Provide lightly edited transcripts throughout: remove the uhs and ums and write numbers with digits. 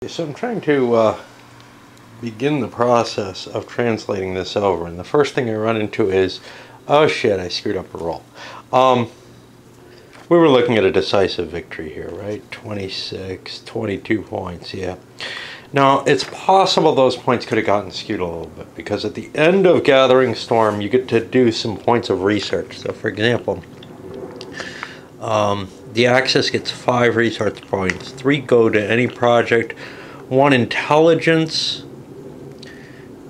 So I'm trying to begin the process of translating this over, and the first thing I run into is, oh shit, I screwed up a roll. We were looking at a decisive victory here, right? 26, 22 points, yeah. Now, it's possible those points could have gotten skewed a little bit, because at the end of Gathering Storm, you get to do some points of research. So, for example, the Axis gets 5 research points. 3 go to any project. 1 intelligence,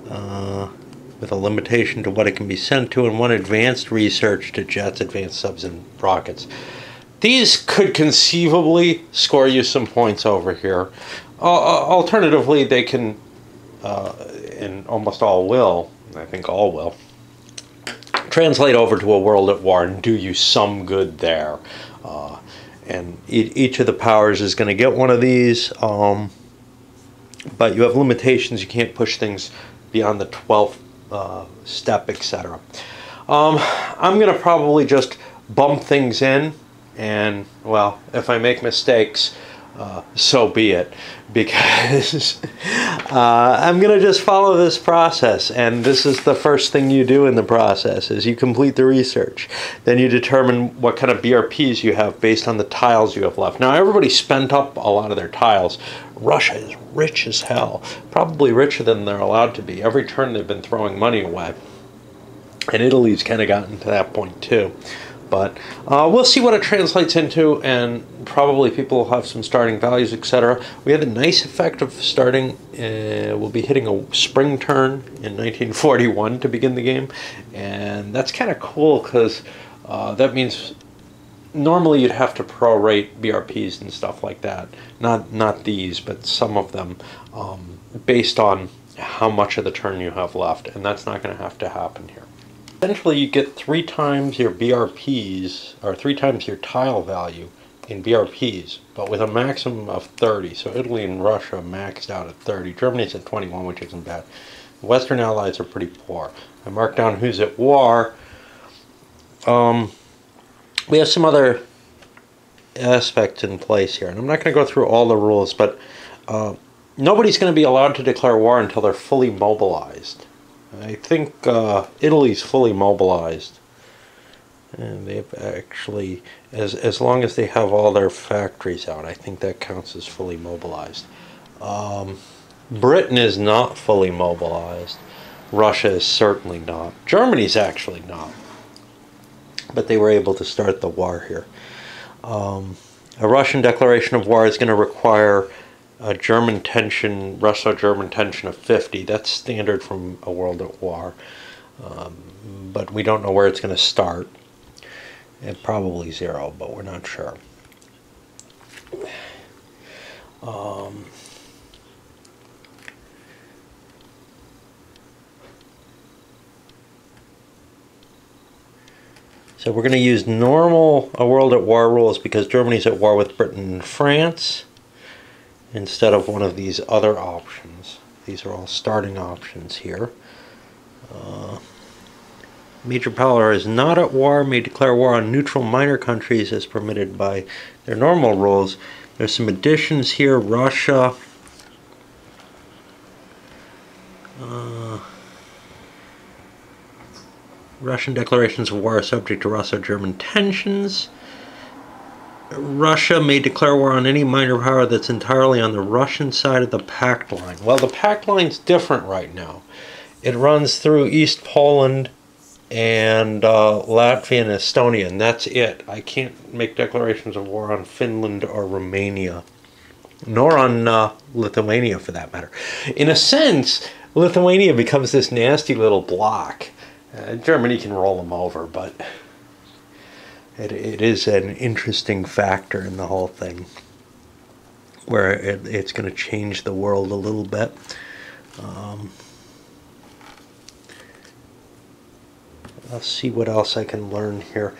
with a limitation to what it can be sent to, and 1 advanced research to jets, advanced subs, and rockets. These could conceivably score you some points over here. Alternatively, they can, and almost all will, I think all will, translate over to a world at war and do you some good there. And each of the powers is going to get one of these, but you have limitations. You can't push things beyond the 12th step, etc. I'm going to probably just bump things in, and, well, if I make mistakes, so be it, because I'm going to just follow this process, and this is the first thing you do in the process, is you complete the research. Then you determine what kind of BRPs you have based on the tiles you have left. Now, everybody spent up a lot of their tiles. Russia is rich as hell, probably richer than they're allowed to be. Every turn they've been throwing money away, and Italy's kind of gotten to that point too. But we'll see what it translates into, and probably people will have some starting values, etc. We had a nice effect of starting, we'll be hitting a spring turn in 1941 to begin the game, and that's kind of cool because that means normally you'd have to prorate BRPs and stuff like that. Not these, but some of them, based on how much of the turn you have left, and that's not going to have to happen here. Essentially, you get 3 times your BRPs, or 3 times your tile value in BRPs, but with a maximum of 30. So Italy and Russia maxed out at 30. Germany's at 21, which isn't bad. The Western Allies are pretty poor. I marked down who's at war. We have some other aspects in place here, and I'm not going to go through all the rules, but nobody's going to be allowed to declare war until they're fully mobilized. I think Italy's fully mobilized, and they've actually, as long as they have all their factories out, I think that counts as fully mobilized. Britain is not fully mobilized. Russia is certainly not. Germany's actually not, but they were able to start the war here. A Russian declaration of war is going to require a German tension, Russo-German tension of 50. That's standard from a world at war. But we don't know where it's going to start. And probably 0, but we're not sure. So we're going to use normal a world at war rules because Germany's at war with Britain and France, instead of one of these other options. These are all starting options here. Major power is not at war, may declare war on neutral minor countries as permitted by their normal rules. There's some additions here. Russia. Russian declarations of war are subject to Russo-German tensions. Russia may declare war on any minor power that's entirely on the Russian side of the pact line. Well, the pact line's different right now. It runs through East Poland and Latvia and Estonia, and that's it. I can't make declarations of war on Finland or Romania, nor on Lithuania for that matter. In a sense, Lithuania becomes this nasty little block. Germany can roll them over, but it is an interesting factor in the whole thing, where it's going to change the world a little bit. I'll see what else I can learn here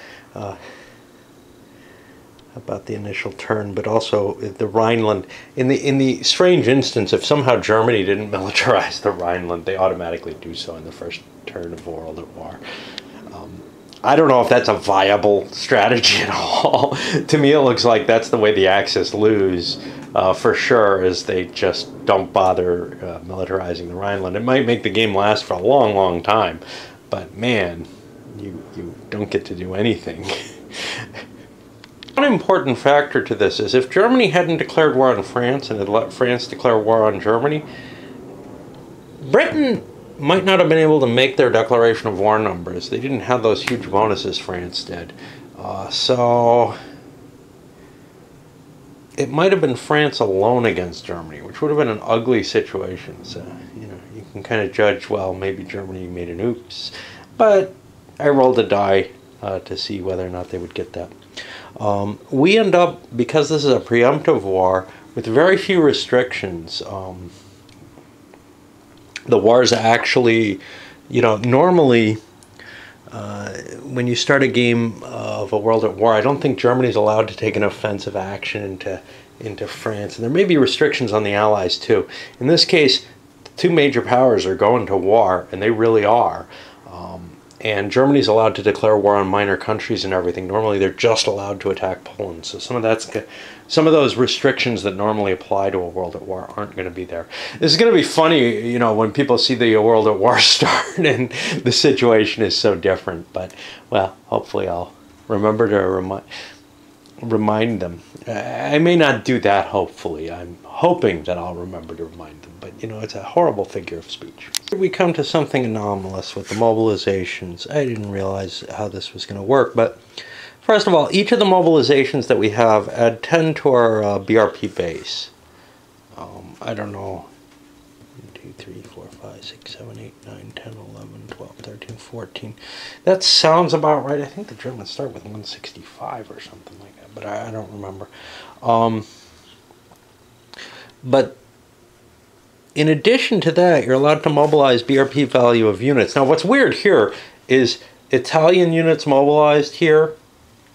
about the initial turn, but also the Rhineland. In the strange instance, if somehow Germany didn't militarize the Rhineland, they automatically do so in the first turn of World at War. I don't know if that's a viable strategy at all. To me, it looks like that's the way the Axis lose. for sure, is they just don't bother militarizing the Rhineland. It might make the game last for a long, long time, but man, you don't get to do anything. One important factor to this is if Germany hadn't declared war on France and had let France declare war on Germany, Britain might not have been able to make their declaration of war numbers. They didn't have those huge bonuses France did. So it might have been France alone against Germany, which would have been an ugly situation. So, you know, you can kind of judge, well, maybe Germany made an oops. But I rolled a die to see whether or not they would get that. We end up, because this is a preemptive war, with very few restrictions. The war's actually, you know, normally when you start a game of a world at war, I don't think Germany's allowed to take an offensive action into France. And there may be restrictions on the Allies too. In this case, the two major powers are going to war, and they really are. And Germany's allowed to declare war on minor countries and everything. Normally, they're just allowed to attack Poland. So some of those restrictions that normally apply to a world at war aren't going to be there. This is going to be funny, you know, when people see the world at war start and the situation is so different. But, well, hopefully I'll remember to remind them. I may not do that, hopefully. I'm hoping that I'll remember to remind them. But, you know, it's a horrible figure of speech. We come to something anomalous with the mobilizations. I didn't realize how this was going to work. But first of all, each of the mobilizations that we have add 10 to our BRP base. I don't know. 1, 2, 3, 4, 5, 6, 7, 8, 9, 10, 11, 12, 13, 14. That sounds about right. I think the Germans start with 165 or something like that, but I don't remember. But in addition to that, you're allowed to mobilize BRP value of units. Now, what's weird here is Italian units mobilized here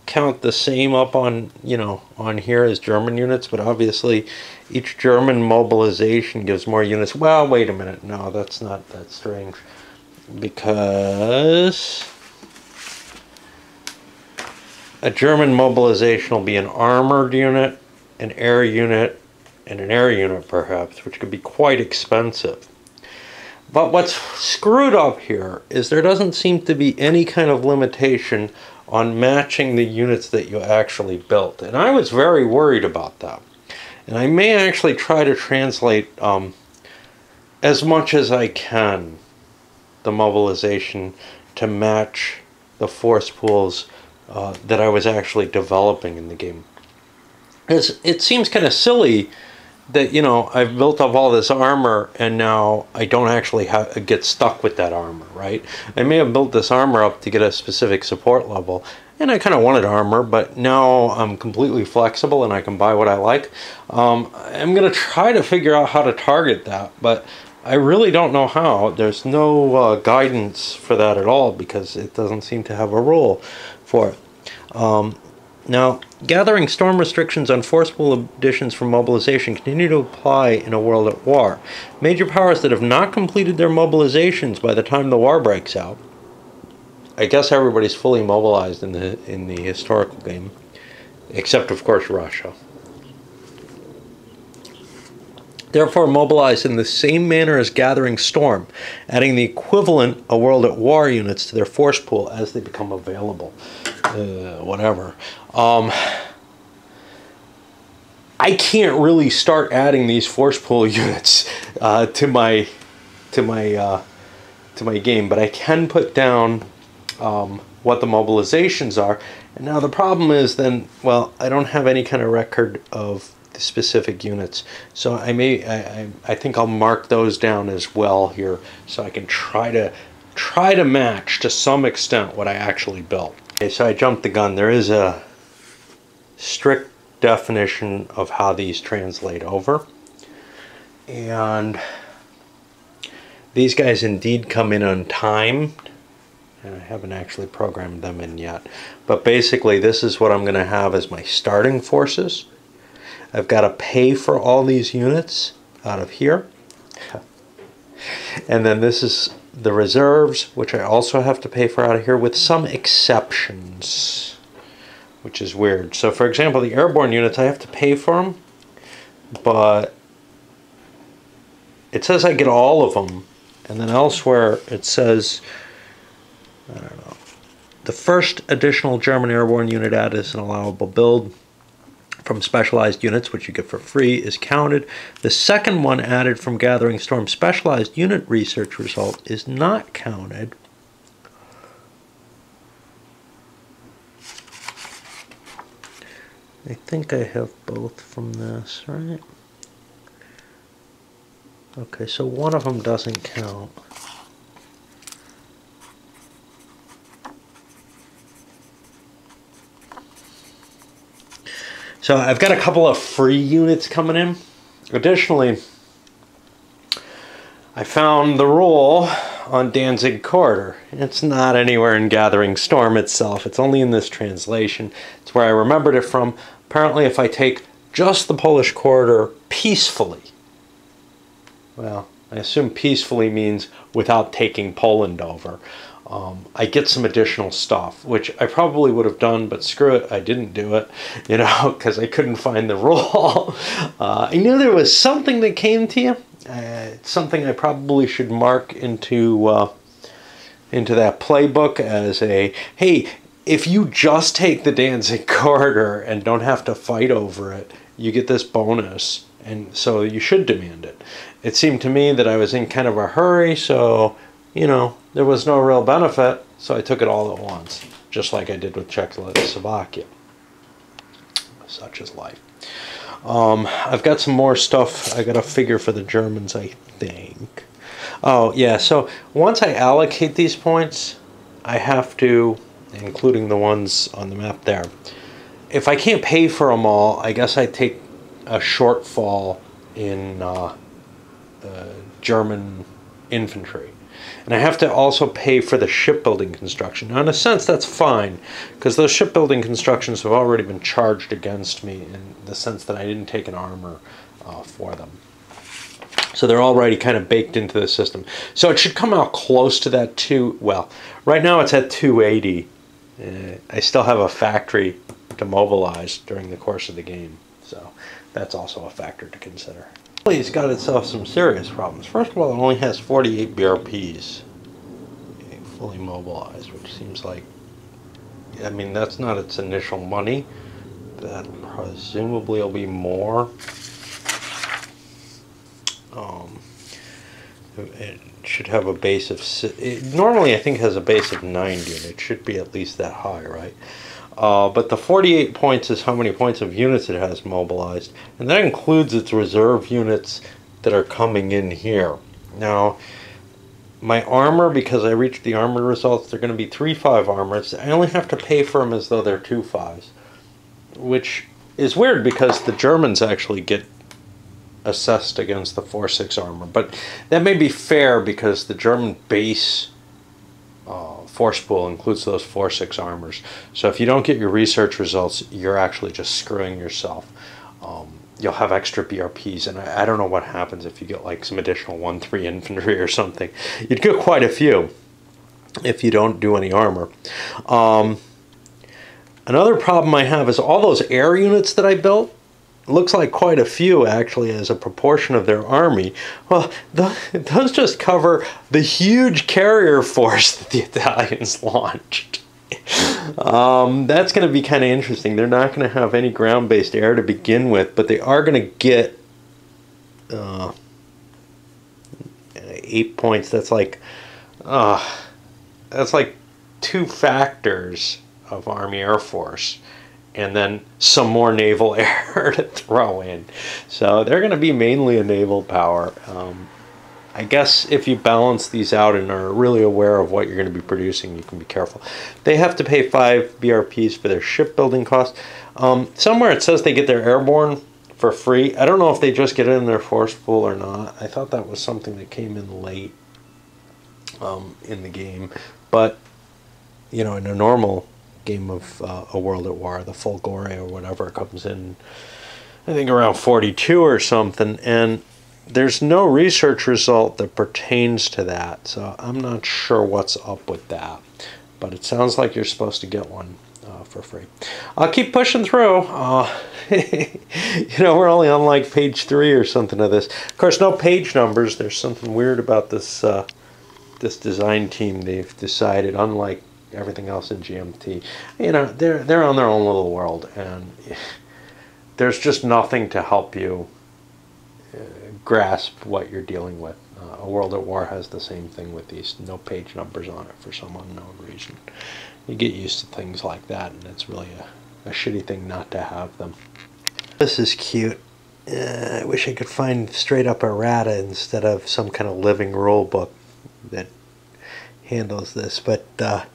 count the same up on, you know, on here as German units, but obviously each German mobilization gives more units. Well, wait a minute. No, that's not that strange, because a German mobilization will be an armored unit, an air unit, and an air unit perhaps, which could be quite expensive. But what's screwed up here is there doesn't seem to be any kind of limitation on matching the units that you actually built. And I was very worried about that. And I may actually try to translate as much as I can the mobilization to match the force pools that I was actually developing in the game. It seems kind of silly that, you know, I've built up all this armor and now I don't actually get stuck with that armor, right? I may have built this armor up to get a specific support level, and I kind of wanted armor, but now I'm completely flexible and I can buy what I like. I'm going to try to figure out how to target that, but I really don't know how. There's no guidance for that at all because it doesn't seem to have a rule for it. Now, gathering storm restrictions on forcible additions from mobilization continue to apply in a world at war. Major powers that have not completed their mobilizations by the time the war breaks out, I guess everybody's fully mobilized in the historical game, except of course Russia. Therefore mobilize in the same manner as gathering storm, adding the equivalent of world at war units to their force pool as they become available. Whatever. I can't really start adding these force pool units to my game, but I can put down what the mobilizations are. And now the problem is then, well, I don't have any kind of record of the specific units, so I think I'll mark those down as well here, so I can try to match to some extent what I actually built. Okay, so I jumped the gun. There is a strict definition of how these translate over, and these guys indeed come in on time, and I haven't actually programmed them in yet, but basically this is what I'm going to have as my starting forces. I've got to pay for all these units out of here, and then this is the reserves, which I also have to pay for out of here, with some exceptions, which is weird. So for example, the airborne units, I have to pay for them, but it says I get all of them, and then elsewhere it says, I don't know, the first additional German airborne unit added as an allowable build from specialized units, which you get for free, is counted. The second one added from Gathering Storm specialized unit research result is not counted. I think I have both from this, right? Okay, so one of them doesn't count. So I've got a couple of free units coming in. Additionally, I found the rule on Danzig Corridor. It's not anywhere in Gathering Storm itself. It's only in this translation. It's where I remembered it from. Apparently, if I take just the Polish corridor peacefully, well, I assume peacefully means without taking Poland over, I get some additional stuff, which I probably would have done, but screw it, I didn't do it, you know, because I couldn't find the rule. I knew there was something that came to you. Something I probably should mark into that playbook as a, hey, if you just take the Danzig corridor and don't have to fight over it, you get this bonus, and so you should demand it. It seemed to me that I was in kind of a hurry, so, you know, there was no real benefit, so I took it all at once, just like I did with Czechoslovakia. Such is life. I've got some more stuff I got to figure for the Germans, I think. Oh, yeah, so once I allocate these points, I have to, including the ones on the map there, if I can't pay for them all, I guess I take a shortfall in German infantry. And I have to also pay for the shipbuilding construction. Now, in a sense, that's fine, because those shipbuilding constructions have already been charged against me in the sense that I didn't take an armor for them. So they're already kind of baked into the system. So it should come out close to that too. Well, right now it's at 280. I still have a factory to mobilize during the course of the game. So that's also a factor to consider. It's got itself some serious problems. First of all, it only has 48 BRPs fully mobilized, which seems like, I mean, that's not its initial money. That presumably will be more. It should have a base of, normally I think it has a base of 90, and it should be at least that high, right? But the 48 points is how many points of units it has mobilized, and that includes its reserve units that are coming in here. Now, my armor, because I reached the armor results, they're going to be 3-5 armors. I only have to pay for them as though they're 2-5s, which is weird because the Germans actually get assessed against the 4-6 armor. But that may be fair because the German base force pool includes those 4-6 armors. So if you don't get your research results, you're actually just screwing yourself. You'll have extra BRPs, and I don't know what happens if you get like some additional 1-3 infantry or something. You'd get quite a few if you don't do any armor. Another problem I have is all those air units that I built. Looks like quite a few, actually, as a proportion of their army. Well, those just cover the huge carrier force that the Italians launched. That's going to be kind of interesting. They're not going to have any ground-based air to begin with, but they are going to get 8 points. That's like 2 factors of Army Air Force, and then some more naval air to throw in. So they're going to be mainly a naval power. I guess if you balance these out and are really aware of what you're going to be producing, you can be careful. They have to pay 5 BRPs for their shipbuilding costs. Somewhere it says they get their airborne for free. I don't know if they just get it in their force pool or not. I thought that was something that came in late in the game. But, you know, in a normal game of A World at War, the full glory or whatever comes in, I think around 42 or something, and there's no research result that pertains to that, so I'm not sure what's up with that, but it sounds like you're supposed to get one. for free. I'll keep pushing through. You know, we're only on like page 3 or something of this. Of course, no page numbers. There's something weird about this this design team. They've decided, unlike everything else in GMT, you know, they're on their own little world, and there's just nothing to help you grasp what you're dealing with. A World at War has the same thing with these, no page numbers on it for some unknown reason. You get used to things like that, and it's really a shitty thing not to have them. This is cute. I wish I could find straight up errata instead of some kind of living rule book that handles this, but where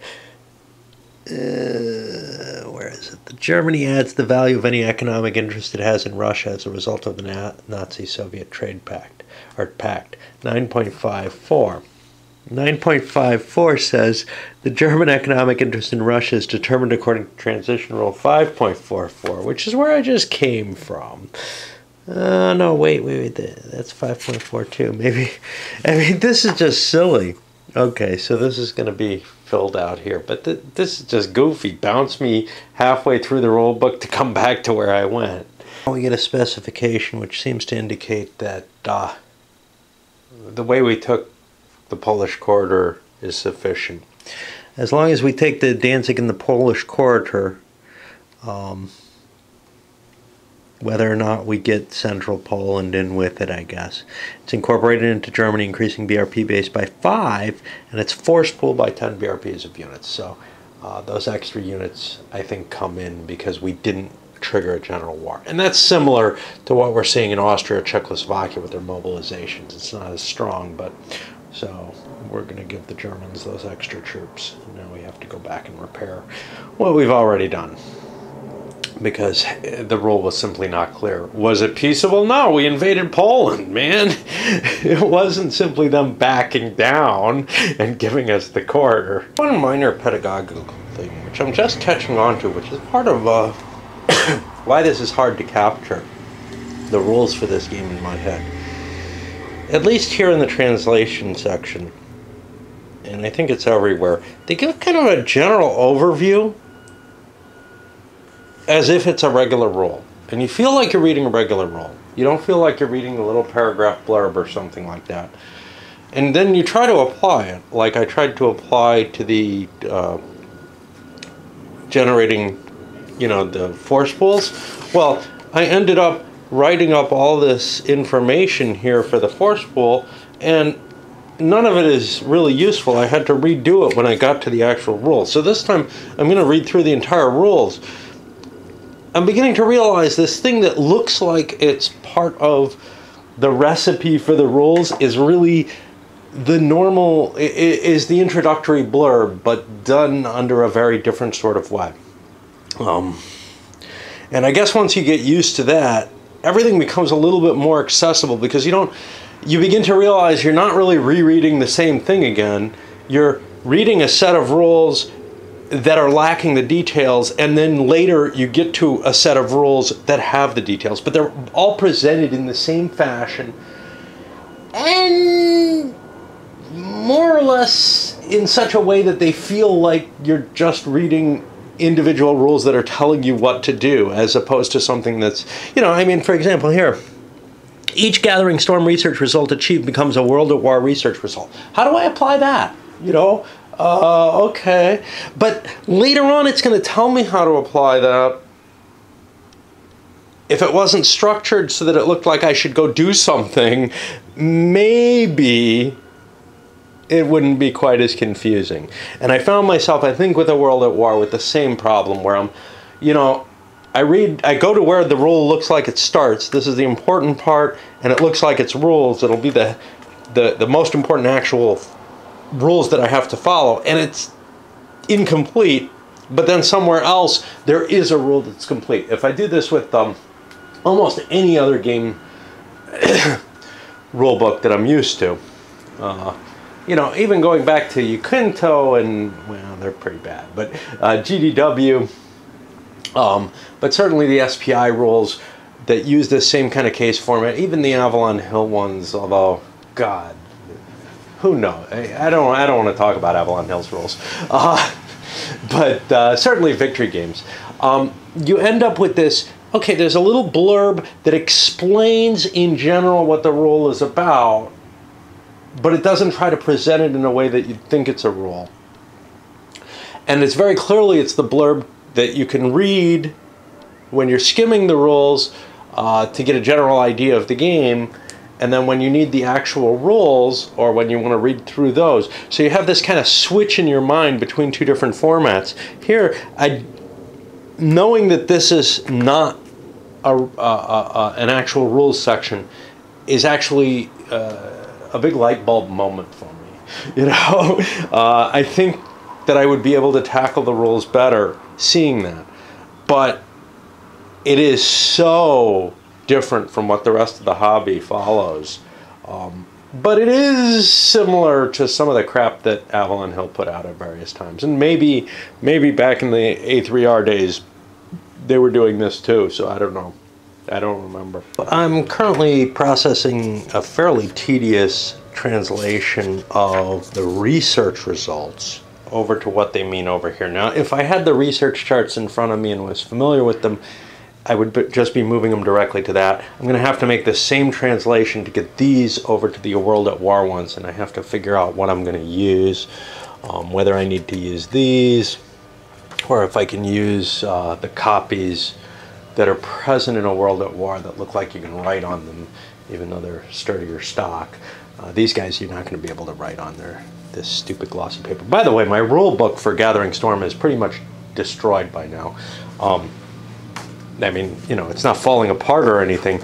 is it? Germany adds the value of any economic interest it has in Russia as a result of the Nazi-Soviet trade pact, or pact. 9.54. 9.54 says the German economic interest in Russia is determined according to Transition Rule 5.44, which is where I just came from. No, wait, that's 5.42. Maybe, I mean, this is just silly. Okay, so this is going to be filled out here, but this is just goofy. Bounce me halfway through the rule book to come back to where I went. We get a specification which seems to indicate that the way we took the Polish corridor is sufficient. As long as we take the Danzig and the Polish corridor, whether or not we get central Poland in with it, I guess. It's incorporated into Germany, increasing BRP base by 5, and it's force pulled by 10 BRPs of units. So those extra units, I think, come in because we didn't trigger a general war. And that's similar to what we're seeing in Austria, Czechoslovakia with their mobilizations. It's not as strong, but so we're going to give the Germans those extra troops. Now we have to go back and repair what we've already done, because the rule was simply not clear. Was it peaceable? No, we invaded Poland, man. It wasn't simply them backing down and giving us the corridor. One minor pedagogical thing, which I'm just catching on to, which is part of why this is hard to capture the rules for this game in my head. At least here in the translation section, and I think it's everywhere, they give kind of a general overview as if it's a regular rule. And you feel like you're reading a regular rule. You don't feel like you're reading a little paragraph blurb or something like that. And then you try to apply it, like I tried to apply to the generating, you know, the force pools. Well, I ended up writing up all this information here for the force pool, and none of it is really useful. I had to redo it when I got to the actual rules. So this time I'm going to read through the entire rules. I'm beginning to realize this thing that looks like it's part of the recipe for the rules is really the normal, is the introductory blurb, but done under a very different sort of way. And I guess once you get used to that, everything becomes a little bit more accessible, because you begin to realize you're not really rereading the same thing again. You're reading a set of rules that are lacking the details, and then later you get to a set of rules that have the details, but they're all presented in the same fashion and more or less in such a way that they feel like you're just reading individual rules that are telling you what to do, as opposed to something that's, you know, I mean, for example here, each Gathering Storm research result achieved becomes a World at War research result. How do I apply that? You know, okay. But later on it's going to tell me how to apply that. If it wasn't structured so that it looked like I should go do something, maybe it wouldn't be quite as confusing. And I found myself, I think, with a World at War with the same problem, where I'm, you know, I go to where the rule looks like it starts. This is the important part, and it looks like it's rules. It'll be the most important actual rules that I have to follow, and it's incomplete. But then somewhere else there is a rule that's complete. If I do this with almost any other game rule book that I'm used to, you know, even going back to Yukinto, and well, they're pretty bad, but GDW, but certainly the SPI rules that use this same kind of case format, even the Avalon Hill ones, although, God, who knows? I don't want to talk about Avalon Hill's rules. but certainly victory games. You end up with this, okay, there's a little blurb that explains in general what the rule is about, but it doesn't try to present it in a way that you'd think it's a rule. And it's very clearly, it's the blurb that you can read when you're skimming the rules to get a general idea of the game, and then when you need the actual rules, or when you want to read through those. So you have this kind of switch in your mind between two different formats. Here, knowing that this is not an actual rules section is actually a big light bulb moment for me. You know, I think that I would be able to tackle the rules better seeing that. But it is so different from what the rest of the hobby follows. But it is similar to some of the crap that Avalon Hill put out at various times. And maybe back in the A3R days, they were doing this too, so I don't know. I don't remember. I'm currently processing a fairly tedious translation of the research results over to what they mean over here. Now, if I had the research charts in front of me and was familiar with them, I would just be moving them directly to that. I'm going to have to make the same translation to get these over to the World at War ones, and I have to figure out what I'm going to use, whether I need to use these, or if I can use the copies that are present in A World at War that look like you can write on them, even though they're sturdier stock. These guys you're not going to be able to write on this stupid glossy paper. By the way, my rule book for Gathering Storm is pretty much destroyed by now. I mean, you know, it's not falling apart or anything,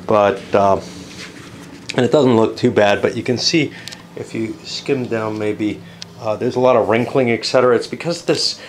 but and it doesn't look too bad, but you can see if you skim down maybe there's a lot of wrinkling, etc. It's because this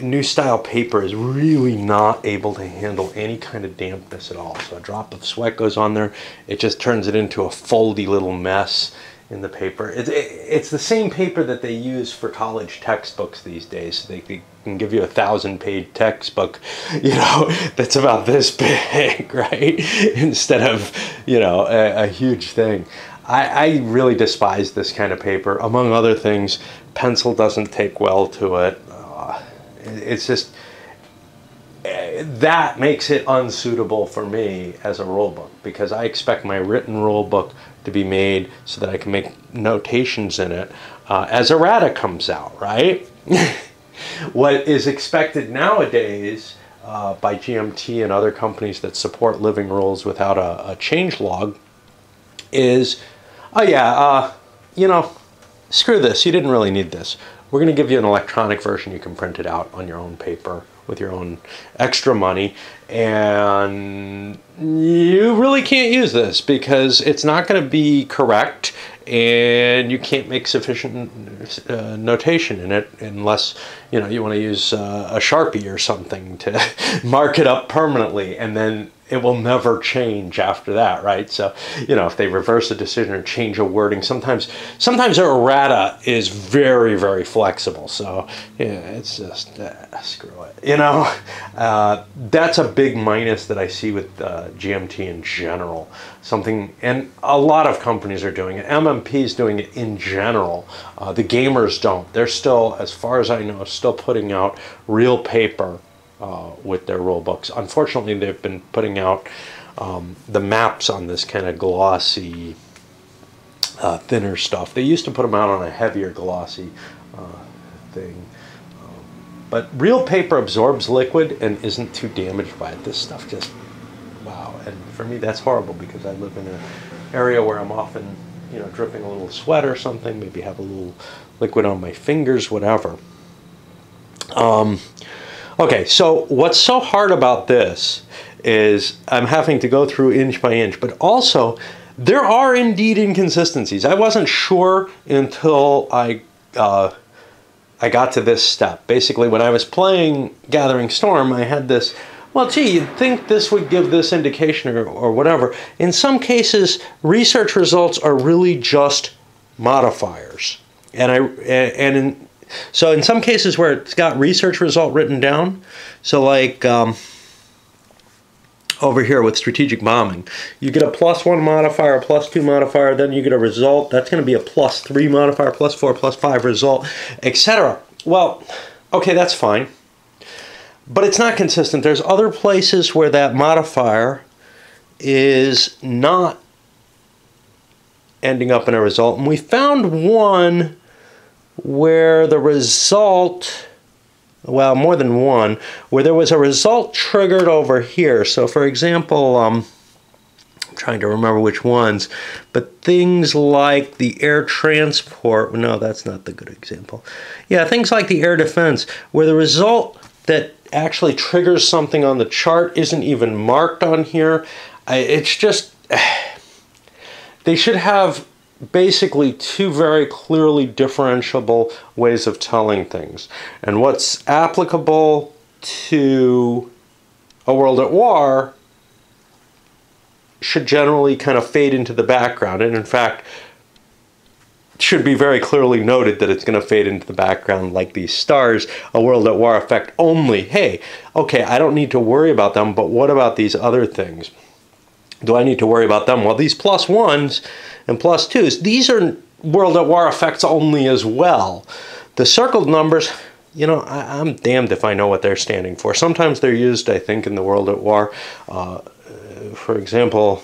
new style paper is really not able to handle any kind of dampness at all. So a drop of sweat goes on there, it just turns it into a foldy little mess in the paper. It's the same paper that they use for college textbooks these days. They can give you a 1,000-page textbook, you know, that's about this big, right? Instead of, you know, a huge thing. I really despise this kind of paper. Among other things, pencil doesn't take well to it. It's just, that makes it unsuitable for me as a rule book, because I expect my written rule book to be made so that I can make notations in it as errata comes out, right? What is expected nowadays by GMT and other companies that support living rules without a change log is, oh yeah, you know, screw this, you didn't really need this. We're going to give you an electronic version. You can print it out on your own paper with your own extra money, and you really can't use this because it's not going to be correct, and you can't make sufficient notation in it unless, you know, you want to use a Sharpie or something to mark it up permanently, and then it will never change after that, right? So, you know, if they reverse a decision or change a wording, sometimes their errata is very, very flexible. So, yeah, it's just, screw it. You know, that's a big minus that I see with GMT in general. And a lot of companies are doing it. MMP is doing it in general. The gamers don't. They're still, as far as I know, still putting out real paper with their rule books. Unfortunately, they've been putting out the maps on this kind of glossy, thinner stuff. They used to put them out on a heavier glossy thing. But real paper absorbs liquid and isn't too damaged by it. This stuff just, wow. And for me, that's horrible because I live in an area where I'm often, you know, dripping a little sweat or something, maybe have a little liquid on my fingers, whatever. Okay, so what's so hard about this is I'm having to go through inch by inch, but also there are indeed inconsistencies. I wasn't sure until I got to this step. Basically, when I was playing Gathering Storm, I had this, well, gee, you'd think this would give this indication or whatever. In some cases, research results are really just modifiers. So in some cases where it's got research result written down, so like over here with strategic bombing, you get a +1 modifier, a +2 modifier, then you get a result. That's going to be a +3 modifier, +4, +5 result, etc. Well, Okay, that's fine. But it's not consistent. There's other places where that modifier is not ending up in a result. And we found one where the result, well, more than one, where there was a result triggered over here. So for example, I'm trying to remember which ones, but things like the air transport, no, that's not the good example. Yeah, things like the air defense, where the result that actually triggers something on the chart isn't even marked on here. It's just, they should have basically two very clearly differentiable ways of telling things. And what's applicable to A World at War should generally kind of fade into the background. And in fact, should be very clearly noted that it's going to fade into the background like these stars. A World at War effect only. Hey, okay, I don't need to worry about them, but what about these other things? Do I need to worry about them? Well, these +1s and +2s, these are World at War effects only as well. The circled numbers, you know, I'm damned if I know what they're standing for. Sometimes they're used, I think, in the World at War. For example,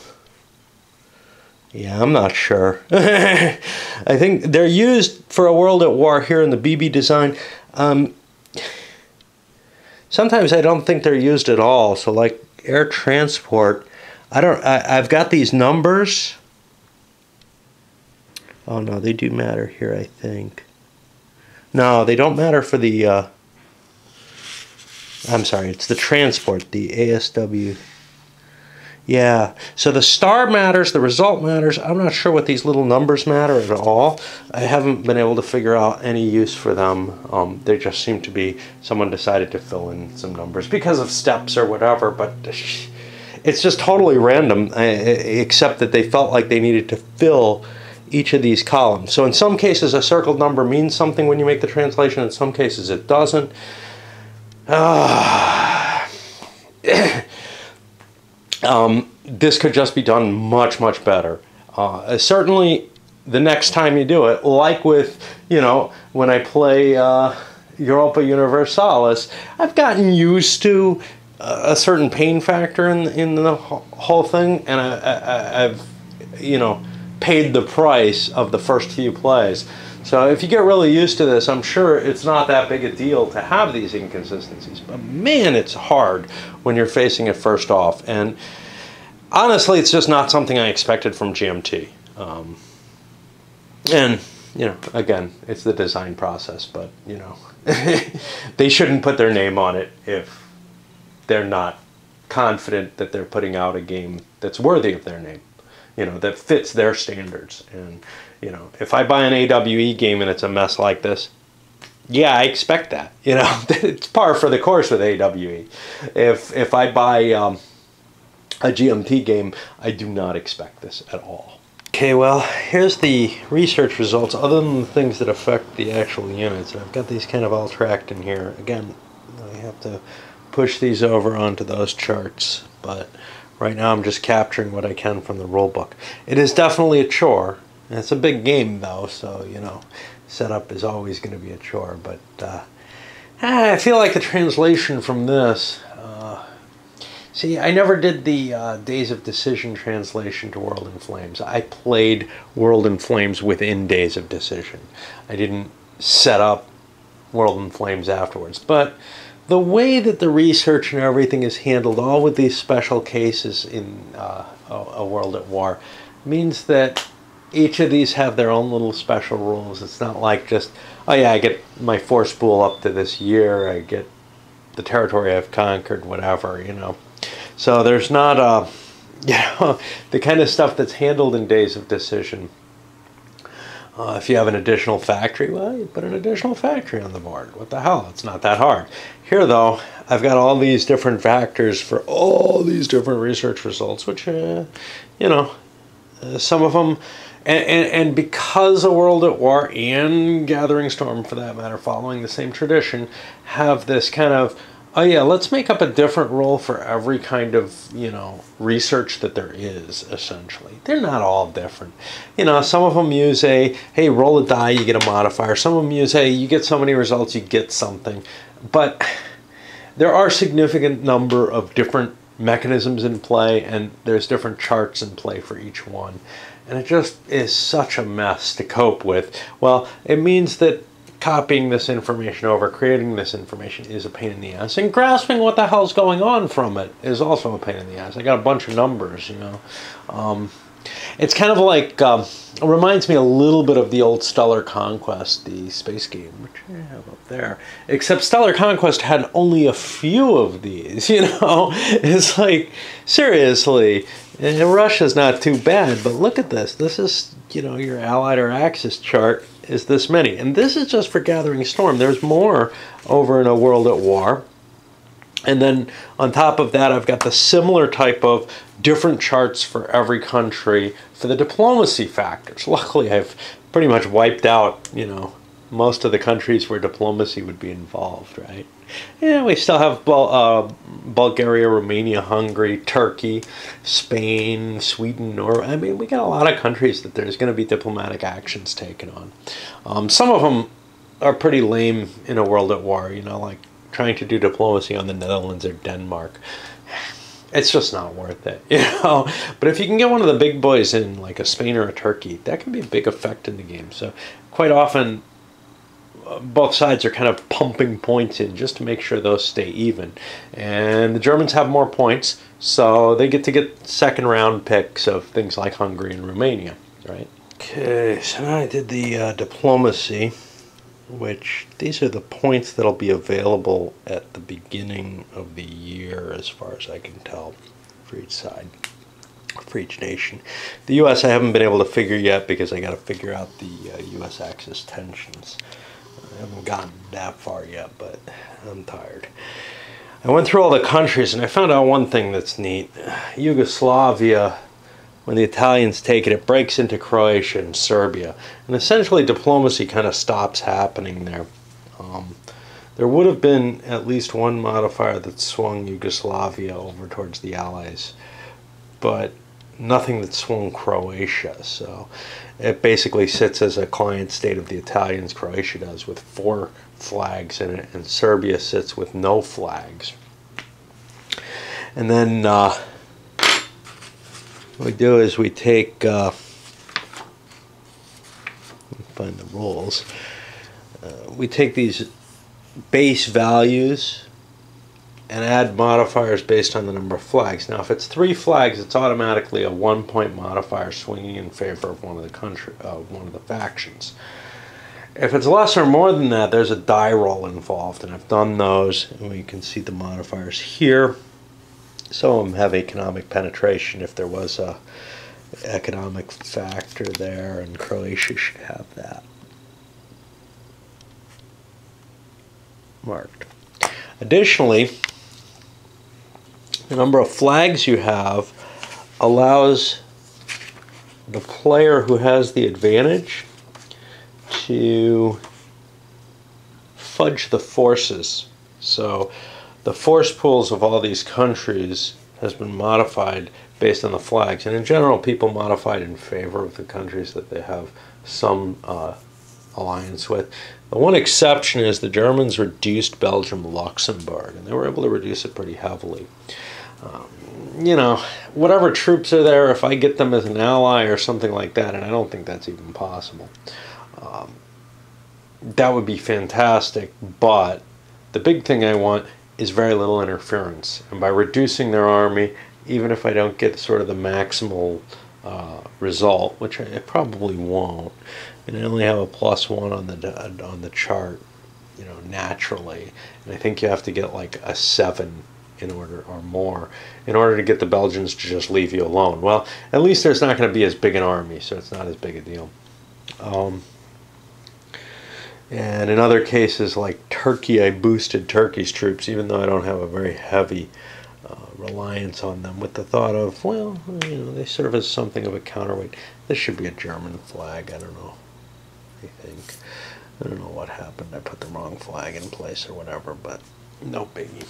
yeah, I'm not sure. I think they're used for A World at War here in the BB design. Sometimes I don't think they're used at all. So like air transport, I've got these numbers. Oh no, they do matter here, I think. No, they don't matter for the, I'm sorry, it's the transport, the ASW. Yeah, so the star matters, the result matters. I'm not sure what these little numbers matter at all. I haven't been able to figure out any use for them. They just seem to be, someone decided to fill in some numbers because of steps or whatever, but it's just totally random, except that they felt like they needed to fill each of these columns. So in some cases, a circled number means something when you make the translation. In some cases, it doesn't. This could just be done much, much better. Certainly, the next time you do it, like with, you know, when I play Europa Universalis, I've gotten used to a certain pain factor in the whole thing, and I've, you know, paid the price of the first few plays. So if you get really used to this, I'm sure it's not that big a deal to have these inconsistencies. But man, it's hard when you're facing it first off. And honestly, it's just not something I expected from GMT. And, you know, again, it's the design process, but, you know, they shouldn't put their name on it if they're not confident that they're putting out a game that's worthy of their name, you know, that fits their standards. And, you know, if I buy an AWE game and it's a mess like this, yeah, I expect that. You know, it's par for the course with AWE. If I buy a GMT game, I do not expect this at all. Okay, well, here's the research results other than the things that affect the actual units. I've got these kind of all tracked in here. Again, I have to push these over onto those charts, but right now I'm just capturing what I can from the rule book. It is definitely a chore. It's a big game though, so, you know, setup is always going to be a chore, but I feel like the translation from this, see, I never did the Days of Decision translation to World in Flames. I played World in Flames within Days of Decision. I didn't set up World in Flames afterwards, but the way that the research and everything is handled, all with these special cases in A World at War, means that each of these have their own little special rules. It's not like just, oh yeah, I get my force pool up to this year, I get the territory I've conquered, whatever, you know. So there's not, you know, the kind of stuff that's handled in Days of Decision. If you have an additional factory, well, you put an additional factory on the board. What the hell? It's not that hard. Here, though, I've got all these different factors for all these different research results, which, you know, some of them, and because A World at War and Gathering Storm, for that matter, following the same tradition, have this kind of Oh yeah, let's make up a different rule for every kind of, research that there is, essentially. They're not all different. Some of them use hey, roll a die, you get a modifier. Some of them use, hey, you get so many results, you get something. But there are significant number of different mechanisms in play, and there's different charts in play for each one. And it just is such a mess to cope with. Well, it means that copying this information over, creating this information is a pain in the ass, and grasping what the hell's going on from it is also a pain in the ass. I got a bunch of numbers, It's kind of like, it reminds me a little bit of the old Stellar Conquest, the space game, which I have up there. Except Stellar Conquest had only a few of these, It's like, seriously, Russia's not too bad, but look at this. This is, your Allied or Axis chart is this many. And this is just for Gathering Storm. There's more over in A World at War. And then on top of that, I've got the similar type of different charts for every country for the diplomacy factors. Luckily, I've pretty much wiped out, most of the countries where diplomacy would be involved, right? Yeah, we still have Bulgaria, Romania, Hungary, Turkey, Spain, Sweden, we got a lot of countries that there's going to be diplomatic actions taken on. Some of them are pretty lame in A World at War, like trying to do diplomacy on the Netherlands or Denmark. It's just not worth it, But if you can get one of the big boys in, like a Spain or a Turkey, that can be a big effect in the game. So quite often, both sides are kind of pumping points in just to make sure those stay even. And the Germans have more points, so they get to get second round picks of things like Hungary and Romania, right? Okay, so now I did the diplomacy, which these are the points that'll be available at the beginning of the year, as far as I can tell, for each side, for each nation. The U.S. I haven't been able to figure yet because I got to figure out the U.S. Axis tensions. I haven't gotten that far yet, but I'm tired. I went through all the countries and I found out one thing that's neat. Yugoslavia, when the Italians take it, it breaks into Croatia and Serbia. And essentially diplomacy kind of stops happening there. There would have been at least one modifier that swung Yugoslavia over towards the Allies, but nothing that swung Croatia. So it basically sits as a client state of the Italians, Croatia does, with 4 flags in it, and Serbia sits with no flags. And then what we do is we take, find the rules, we take these base values and add modifiers based on the number of flags. Now, if it's 3 flags, it's automatically a 1-point modifier swinging in favor of one of the factions. If it's less or more than that, there's a die roll involved, and I've done those, and we can see the modifiers here. Some of them have economic penetration if there was a economic factor there, and Croatia should have that marked. Additionally, the number of flags you have allows the player who has the advantage to fudge the forces. So the force pools of all these countries has been modified based on the flags, and in general people modified in favor of the countries that they have some alliance with. The one exception is the Germans reduced Belgium-Luxembourg, and they were able to reduce it pretty heavily. Whatever troops are there, if I get them as an ally or something like that, and I don't think that's even possible, that would be fantastic. But the big thing I want is very little interference, and by reducing their army, even if I don't get sort of the maximal result, which I probably won't, and I only have a +1 on the chart, naturally, and I think you have to get like a 7 in order, or more, in order to get the Belgians to just leave you alone. Well, at least there's not going to be as big an army, so it's not as big a deal. And in other cases, like Turkey, I boosted Turkey's troops, even though I don't have a very heavy reliance on them, with the thought of, well, they serve as something of a counterweight. This should be a German flag. I don't know. I don't know what happened. I put the wrong flag in place or whatever, but No biggie.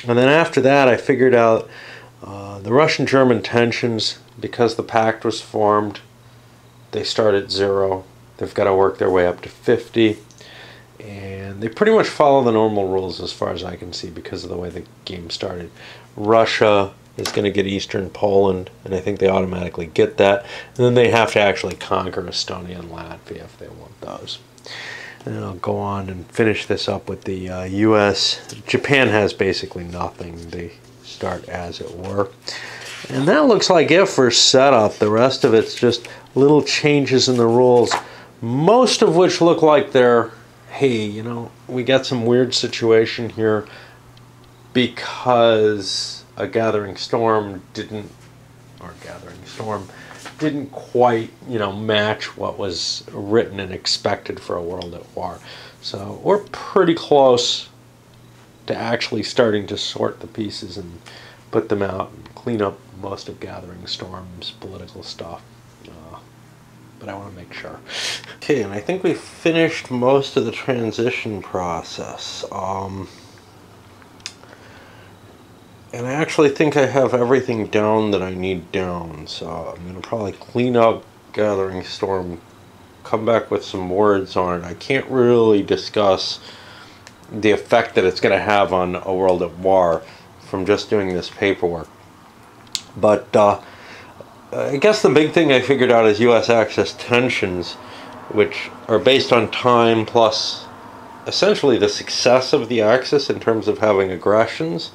And then after that, I figured out the Russian-German tensions, because the pact was formed, they start at 0. They've got to work their way up to 50. And they pretty much follow the normal rules as far as I can see because of the way the game started. Russia is going to get Eastern Poland, and I think they automatically get that. And then they have to actually conquer Estonia and Latvia if they want those. And I'll go on and finish this up with the U.S. Japan has basically nothing. They start as it were. And that looks like it for setup. The rest of it's just little changes in the rules, most of which look like they're, hey, you know, we got some weird situation here because a gathering storm didn't quite, you know, match what was written and expected for a world at war. So we're pretty close to actually starting to sort the pieces and put them out and clean up most of Gathering Storm's political stuff. But I want to make sure. Okay, and I think we finished most of the transition process. And I actually think I have everything down that I need down. So I'm going to probably clean up Gathering Storm, come back with some words on it. I can't really discuss the effect that it's going to have on a world at war from just doing this paperwork. But I guess the big thing I figured out is U.S. Axis tensions, which are based on time plus essentially the success of the Axis in terms of having aggressions.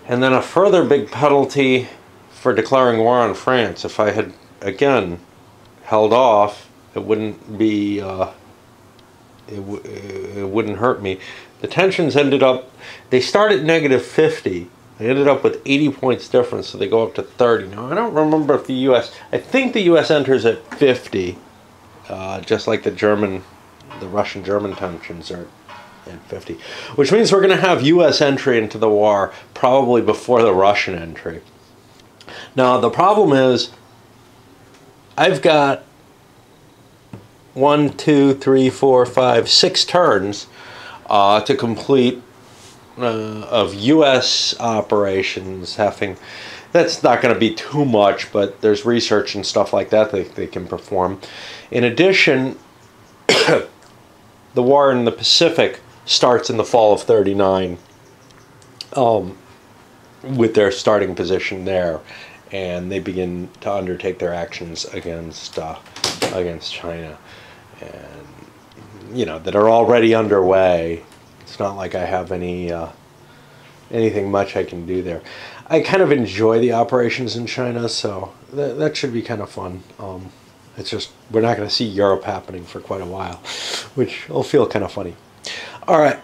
And then a further big penalty for declaring war on France. If I had, again, held off, it wouldn't be, it wouldn't hurt me. The tensions ended up, they start at -50. They ended up with 80 points difference, so they go up to 30. Now, I don't remember if the U.S., I think the U.S. enters at 50, just like the Russian-German tensions are at 50, which means we're going to have U.S. entry into the war probably before the Russian entry. Now, the problem is I've got 1, 2, 3, 4, 5, 6 turns to complete of U.S. operations. That's not going to be too much, but there's research and stuff like that they can perform. In addition, the war in the Pacific starts in the fall of 39 with their starting position there, and they begin to undertake their actions against China, and you know, that are already underway. It's not like I have anything much I can do there. I kind of enjoy the operations in China, so that should be kind of fun. It's just we're not going to see Europe happening for quite a while, which will feel kind of funny. All right.